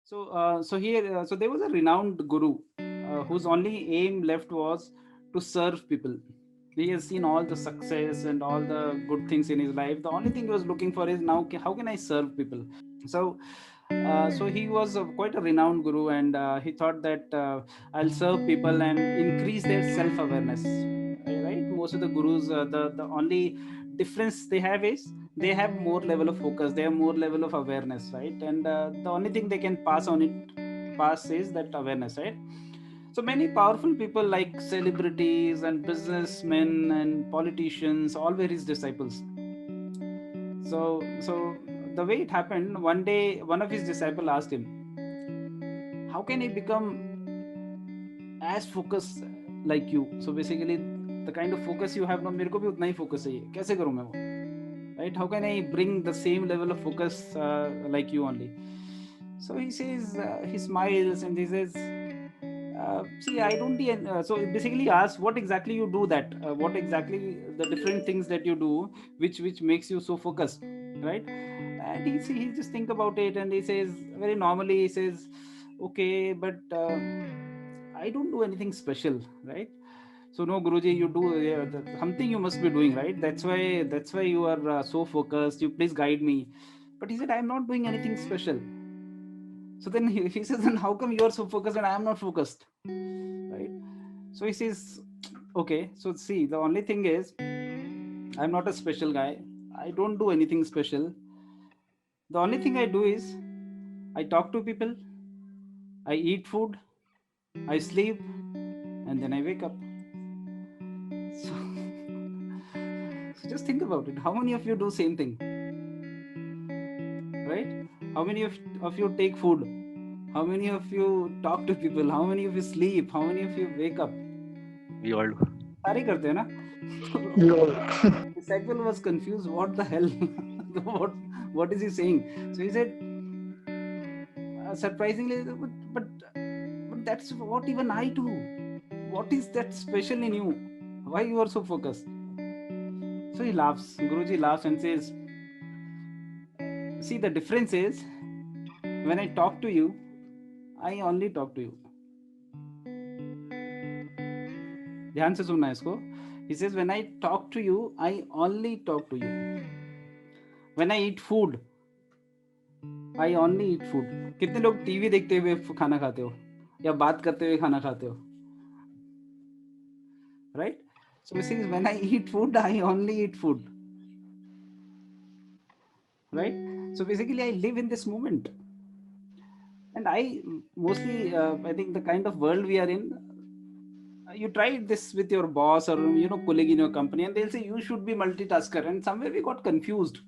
So there was a renowned guru whose only aim left was to serve people. He has seen all the success and all the good things in his life. The only thing he was looking for is now, how can I serve people? So he was quite a renowned guru, and he thought that I'll serve people and increase their self awareness. Right? Most of the gurus, the only difference they have is they have more level of focus, they have more level of awareness, right? And the only thing they can pass is that awareness, right? So many powerful people like celebrities and businessmen and politicians all were his disciples. So the way it happened, one day one of his disciple asked him, how can he become as focused like you? So basically, the kind of focus you have ना, मेरे को भी उतना ही focus चाहिए, कैसे करूँ मैं वो? Right? How can I bring the same level of focus like you only? So he says, he smiles and he says, see, I don't so basically asks what exactly you do, that what exactly the different things that you do which makes you so focused, right? And he just think about it, and he says very normally, he says, okay, but I don't do anything special, right? So no, Guruji, you do something you must be doing, right? That's why you are so focused. You please guide me. But he said, I'm not doing anything special. So then he says, then how come you are so focused and I am not focused, right? So he says, okay, so see, the only thing is, I'm not a special guy. I don't do anything special. The only thing I do is I talk to people, I eat food, I sleep, and then I wake up. So, so just think about it. How many of you do same thing, right? How many of you take food? How many of you talk to people? How many of you sleep? How many of you wake up? We all do. सारे करते हैं ना. Lol. Disciple was confused. What the hell? what what is he saying? So he said, surprisingly, but that's what even I do. What is that special in you? Why you are so focused? So he laughs. Guruji laughs and says, see, the difference is, when I talk to you, I only talk to you. ध्यान से सुनना इसको. He says, when I talk to you, I only talk to you. When I eat food, I only eat food. कितने लोग TV देखते हुए खाना खाते हो या बात करते हुए खाना खाते हो, right? So basically, when I eat food, I only eat food, right? So basically, I live in this moment. And I mostly, I think the kind of world we are in, you try this with your boss or colleague in your company, and they'll say you should be multitasker, and somewhere we got confused.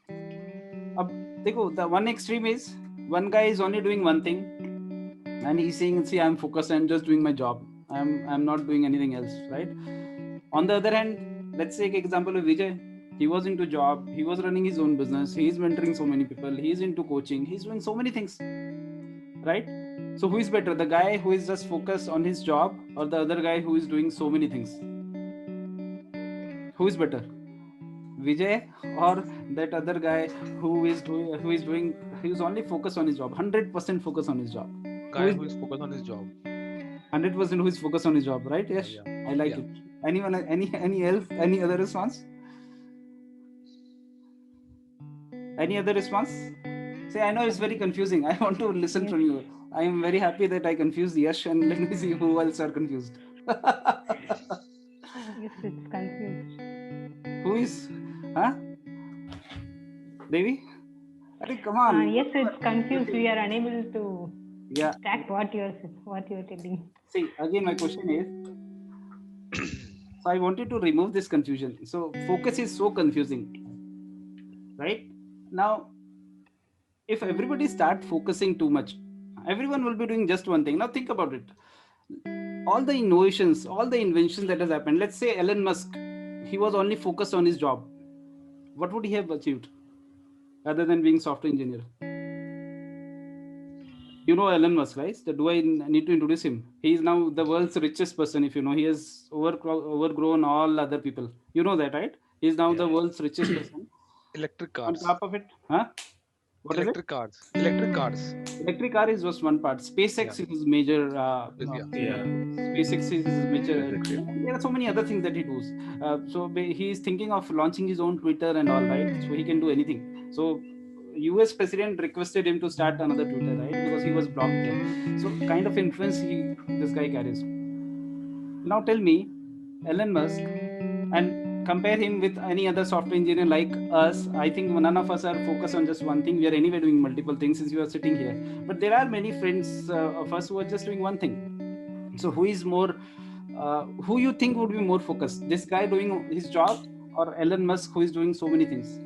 Ab, dekho, the one extreme is, one guy is only doing one thing, and he's saying, see, I'm focused, I'm just doing my job, I'm not doing anything else, right? On the other hand, let's take example of Vijay. He was into job, he was running his own business, he's mentoring so many people, he's into coaching, he's doing so many things, right? So who is better, the guy who is just focused on his job, or the other guy who is doing so many things? Who is better, Vijay, or that other guy who is only focused on his job, 100% focused on his job? Who Guy is who is focused on his job. 100% who is focused on his job, right? Yes, Yeah. I like Yeah. it. Anyone, any else, any other response? Any other response? Say, I know it's very confusing. I want to listen from you. I am very happy that I confused Yash, and let me see who else are confused. Yes, it's confused. Who is? Huh? Devi? I think, come on. Yes, it's confused. We are unable to Yeah. track what you're telling. See, again, my question is, so I wanted to remove this confusion. So focus is so confusing, right? Now, if everybody start focusing too much, everyone will be doing just one thing. Now think about it. All the innovations, all the inventions that has happened. Let's say Elon Musk, he was only focused on his job. What would he have achieved other than being software engineer? You know Elon Musk, right? Do I need to introduce him? He is now the world's richest person. If you know, he has overgrown all other people. You know that, right? He is now the Yeah. world's richest person. Electric On cars. top of it, huh? What is it? Electric cars. Electric cars. Electric car is just one part. Yeah. SpaceX is major. Yeah. Yeah. SpaceX is major. SpaceX. Yeah. There are so many other things that he does. He is thinking of launching his own Twitter and all, right? So he can do anything. So US president requested him to start another Twitter, right? Because he was blocked there. So kind of influence this guy carries. Now tell me, Elon Musk, and compare him with any other software engineer like us. I think none of us are focused on just one thing. We are anyway doing multiple things since we are sitting here. But there are many friends of us who are just doing one thing. So who is more? Who you think would be more focused? This guy doing his job, or Elon Musk who is doing so many things?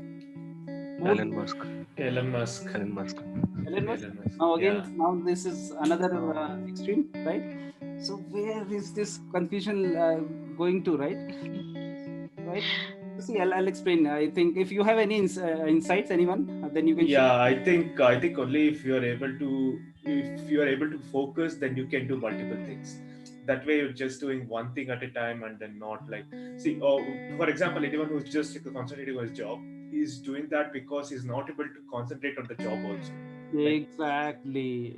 Who would- Elon Musk. Elon Musk. Elon Musk. Elon Musk. Elon Musk. Now again, Yeah. now this is another extreme, right? So where is this confusion going to, right? Right. See, I'll explain. I think if you have any insights, anyone, then you can share. Yeah, I think only if you are able to focus, then you can do multiple things. That way, you're just doing one thing at a time, and then not like for example, anyone who's just concentrating on his job is doing that because he's not able to concentrate on the job also. Exactly.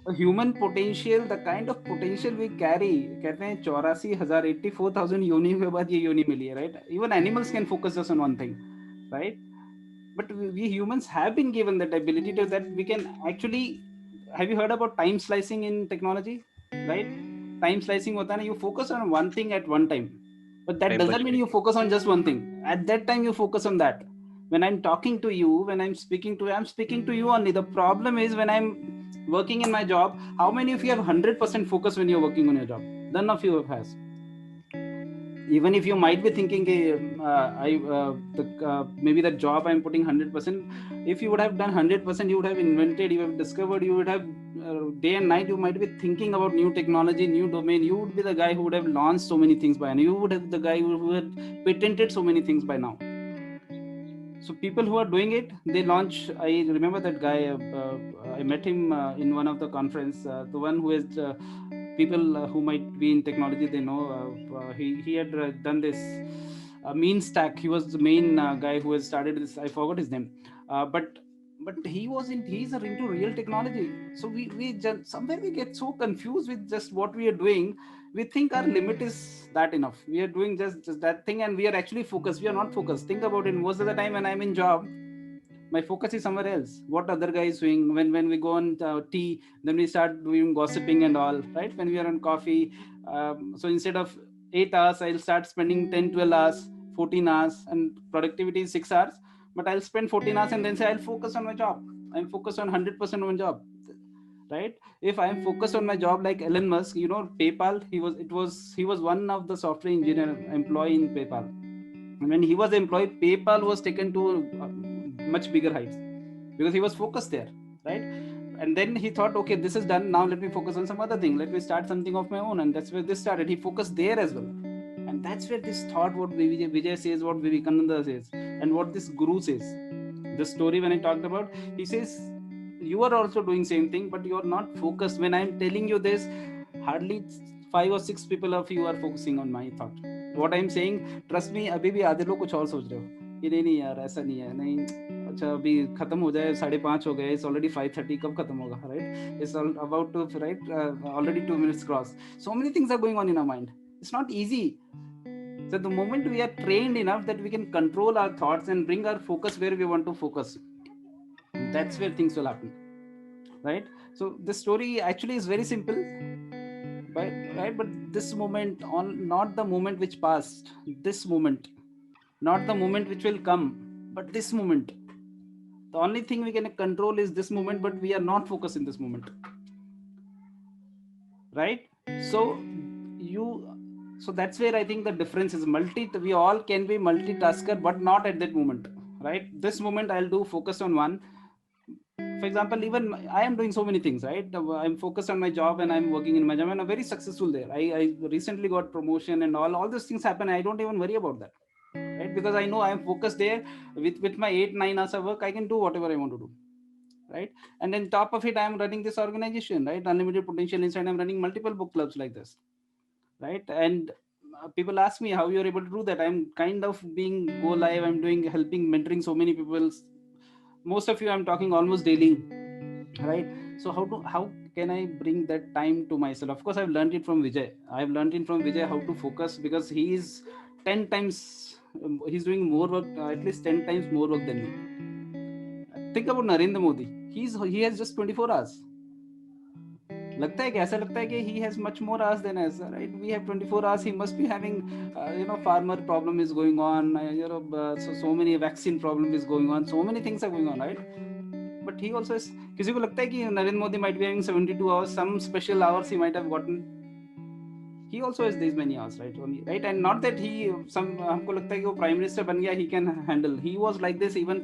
A human potential, the kind of potential we carry, कहते हैं 84,000 84,000 योनि के बाद ये योनि मिली है, right? Even animals can focus just on one thing, right? But we humans have been given that ability to that we can actually. Have you heard about time slicing in technology, right? Time slicing होता है ना, you focus on one thing at one time, but that Time doesn't mean budgeting. you focus on just one thing. At that time you focus on that. When I'm talking to you, when I'm speaking to you, I'm speaking to you only. The problem is when I'm working in my job, how many of you have 100% focus when you're working on your job? None of you has. Even if you might be thinking, maybe that job I'm putting 100%. If you would have done 100%, you would have invented, you have discovered, you would have day and night. You might be thinking about new technology, new domain. You would be the guy who would have launched so many things by now. You would have the guy who had patented so many things by now. So people who are doing it, they launch. I remember that guy. I met him in one of the conference. The one who is people who might be in technology, they know. He had done this mean stack. He was the main guy who has started this. I forgot his name, but he was in. He's into real technology. So we just, somewhere we get so confused with just what we are doing. We think our limit is that enough. We are doing just that thing, and we are actually focused. We are not focused. Think about it. Most of the time when I'm in job, my focus is somewhere else. What other guy is doing? When we go on tea, then we start doing gossiping and all, right? When we are on coffee, so instead of 8 hours, I'll start spending 10, 12 hours, 14 hours, and productivity is 6 hours. But I'll spend 14 hours and then say I'll focus on my job. I'm focused on 100% on my job, right? If I'm focused on my job like Elon Musk, PayPal, he was one of the software engineer employee in PayPal. And when he was employed, PayPal was taken to much bigger heights because he was focused there, right? And then he thought, okay, this is done. Now let me focus on some other thing. Let me start something of my own. And that's where this started. He focused there as well. And that's where this thought, what Vijay says, what Vivekananda says, and what this guru says. The story when I talked about, he says, you are also doing same thing, but you are not focused. When I'm telling you this, hardly 5 or 6 people of you are focusing on my thought. What I'm saying, trust me, अभी भी आधे लोग कुछ और सोच रहे हो कि नहीं यार ऐसा नहीं है, नहीं अच्छा अभी खत्म हो जाए, 5:30 हो गए, it's already 5:30, कब खत्म होगा, right? It's all about to, right? Already 2 minutes cross. So many things are going on in our mind. It's not easy. So the moment we are trained enough that we can control our thoughts and bring our focus where we want to focus, that's where things will happen, right? So the story actually is very simple, right? But this moment, on not the moment which passed, this moment, not the moment which will come, but this moment. The only thing we can control is this moment, but we are not focused in this moment, right? So that's where I think the difference is. We all can be multitasker, but not at that moment, right? This moment I'll do focus on one. For example, even I am doing so many things, right? I'm focused on my job and I'm working in my job and I'm very successful there. I recently got promotion and all those things happen. I don't even worry about that, right? Because I know I'm focused there with my 8-9 hours of work. I can do whatever I want to do, right? And then top of it, I'm running this organization, right? Unlimited Potential Inside. I'm running multiple book clubs like this, right? And people ask me how you're able to do that. I'm kind of being go live. I'm doing helping mentoring so many people most of you I'm talking almost daily, right? So how can I bring that time to myself? Of course, I've learned it from Vijay. I've learned it from Vijay how to focus, because he is 10 times he's doing more work, at least 10 times more work than me. Think about Narendra Modi. He has just 24 hours. लगता है कि ऐसा लगता है कि he has much more hours than us, right? We have 24 hours. He must be having farmer problem is going on, so many vaccine problem is going on, so many things are going on, right? But he also is, किसी को लगता है कि Narendra Modi might be having 72 hours, some special hours he might have gotten. He also has these many hours, right? Only, right? And not that he some हमको लगता है कि वो prime minister बन गया, he can handle. He was like this even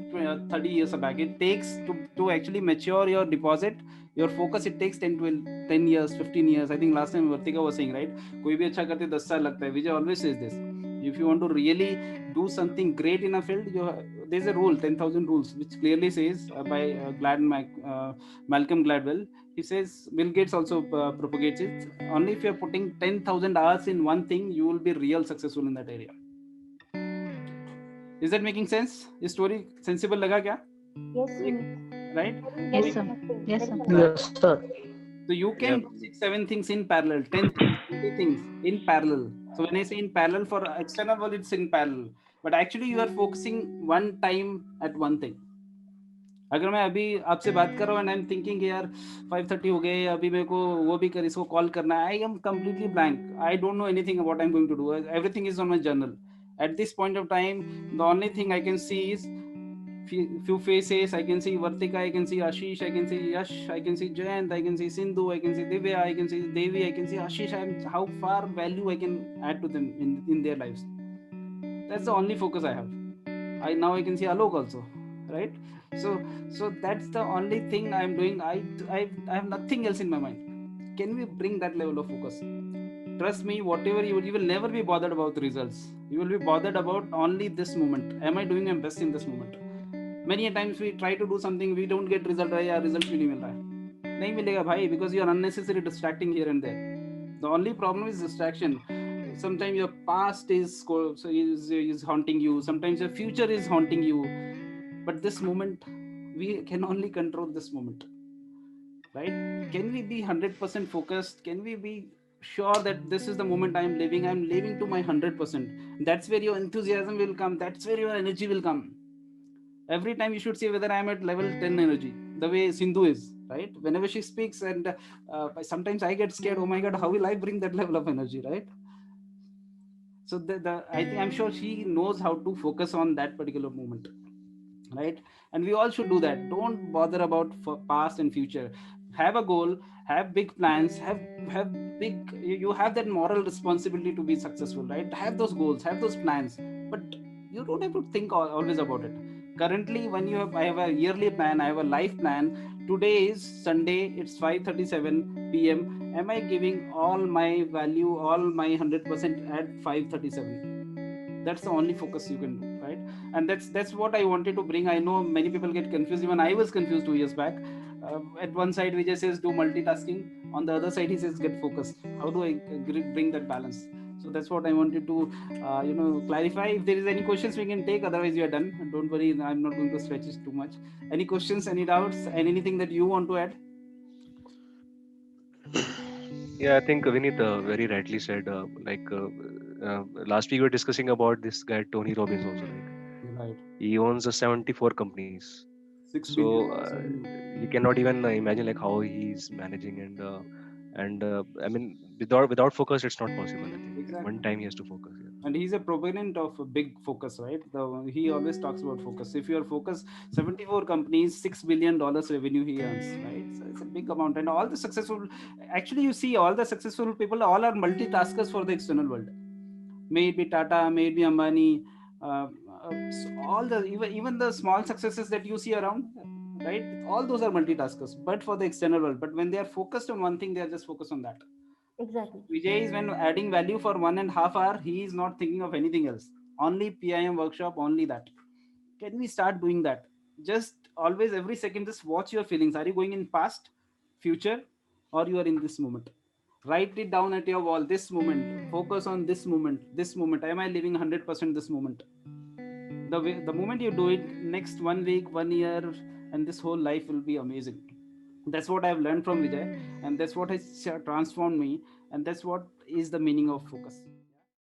30 years back. It takes to actually mature your deposit, your focus, it takes 10 years, 15 years. I think last time Vartika was saying, right? कोई भी अच्छा करते 10 साल लगता है. Vijay always says this. If you want to really do something great in a field, there's a rule, 10,000 rules, which clearly says by Malcolm Gladwell. He says, Bill Gates also propagates it. Only if you're putting 10,000 hours in one thing, you will be real successful in that area. Is that making sense? This story sensible laga kya? Yes, Right? yes, sir. Yes, sir. Yes, sir. So you can do 6-7 things in parallel, 10 things, 20 things in parallel. So when I say in parallel, for external world, it's in parallel. But actually you are focusing one time at one thing. अगर मैं अभी आपसे बात कर रहा हूँ and I am thinking यार 5:30 हो गए, अभी मेरे को वो भी कर, इसको कॉल करना है, I am completely blank. I don't know anything about I am going to do. Everything is on my journal. At this point of time, the only thing I can see is few faces. I can see Vartika, I can see Ashish, I can see Yash, I can see Jayant, I can see Sindhu, I can see Divya, I can see Devi, I can see Ashish. How far value I can add to them in their lives. That's the only focus I have. Now I can see Alok also, right? So that's the only thing I'm doing. I have nothing else in my mind. Can we bring that level of focus? Trust me, whatever you will never be bothered about the results. You will be bothered about only this moment. Am I doing my best in this moment? Many times we try to do something, we don't get result. यार result क्यों नहीं मिल रहा है? नहीं मिलेगा भाई, because you are unnecessarily distracting here and there. The only problem is distraction. Sometimes your past is haunting you. Sometimes your future is haunting you. But this moment, we can only control this moment, right? Can we be 100% focused? Can we be sure that this is the moment I'm living to my 100%? That's where your enthusiasm will come. That's where your energy will come. Every time you should say whether I'm at level 10 energy, the way Sindhu is, right? Whenever she speaks, and sometimes I get scared, oh my god, how will I bring that level of energy, right? So I'm sure she knows how to focus on that particular moment, right? And we all should do that. Don't bother about past and future. Have a goal, have big plans, have big, you have that moral responsibility to be successful, right? Have those goals, have those plans, but you don't have to think always about it. Currently, when I have a yearly plan, I have a life plan. Today is Sunday, it's 5:37 p.m. Am I giving all my value, all my 100% at 5:37? That's the only focus you can do, right? And that's what I wanted to bring. I know many people get confused. Even I was confused 2 years back. At one side Vijay says do multitasking, on the other side he says get focused. How do I bring that balance? So that's what I wanted to clarify. If there is any questions we can take, otherwise we are done. Don't worry, I'm not going to stretch it too much. Any questions, any doubts, and anything that you want to add? Yeah, I think Vineet very rightly said. Last week we were discussing about this guy Tony Robbins also. Right. He owns 74 companies. 6 So billion. you cannot even imagine like how he's managing, and I mean without focus it's not possible. I think Exactly. at one time he has to focus. Yeah. And he's a proponent of a big focus, right? He always talks about focus. If you are focused, 74 companies, $6 billion revenue he earns, right? So it's a big amount. And all the successful, actually you see all the successful people, all are multitaskers for the external world. May it be Tata, may it be Ambani, so all the even the small successes that you see around, right? All those are multitaskers, but for the external world. But when they are focused on one thing, they are just focused on that. exactly. Vijay is, when adding value for 1.5 hour, he is not thinking of anything else. Only PIM workshop, only that. Can we start doing that? Just always, every second, just watch your feelings. Are you going in past, future, or you are in this moment? Write it down at your wall. This moment. Focus on this moment. This moment. Am I living 100% this moment? The moment you do it, next 1 week, 1 year, and this whole life will be amazing. That's what I've learned from Vijay, and that's what has transformed me, and that's what is the meaning of focus.